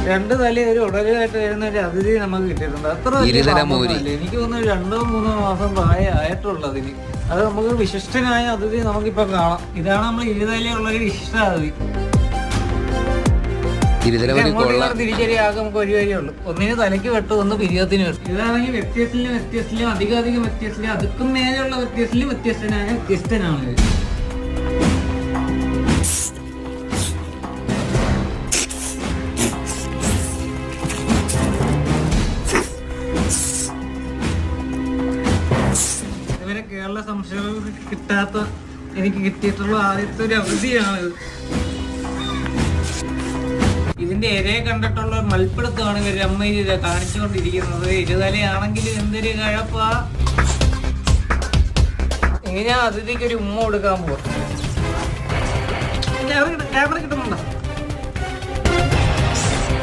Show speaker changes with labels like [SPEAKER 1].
[SPEAKER 1] 2 തല ഒരു ഉടലായിട്ട് വരുന്ന ഒരു അതിഥി നമുക്ക് കിട്ടിയിട്ടുണ്ട്. അത്ര എനിക്ക് തോന്നുന്നു 2-3 മാസം പ്രായമായിട്ടുള്ളതിന്. അത് നമുക്ക് വിശിഷ്ടനായ അതിഥി നമുക്കിപ്പോ കാണാം. ഇതാണ് നമ്മൾ ഇരുതലയുള്ളൊരു വിശിഷ്ട അതിഥി. തിരിച്ചറിയാകെ നമുക്ക് ഒരു വഴിയുള്ളൂ. ഒന്നിന് തലയ്ക്ക് വെട്ടും, ഒന്ന് പിരിയത്തിന് വെട്ടും. ഇതാണെങ്കിൽ വ്യത്യസ്തത്തിലും അധികം വ്യത്യസ്തത്തിലും അതുക്കും മേലെയുള്ള വ്യത്യസ്തത്തിലും വ്യത്യസ്തനാണ് ഇത്. ഇവരെ കേരള സംശയം കിട്ടാത്ത എനിക്ക് കിട്ടിയിട്ടുള്ള ആദ്യത്തെ ഒരു അവധിയാണിത്. ഇതിന്റെ ഇരയെ കണ്ടിട്ടുള്ള മൽപ്പിടുത്തമാണ് ഇവർ അമ്മ കാണിച്ചുകൊണ്ടിരിക്കുന്നത്. ഇരുതലയാണെങ്കിൽ എന്തൊരു കഴപ്പാ. എങ്ങനെയാ അതിഥിക്ക് ഒരു ഉമ്മ കൊടുക്കാൻ പോവാ. ക്യാമറ കിട്ടുന്നുണ്ടോ?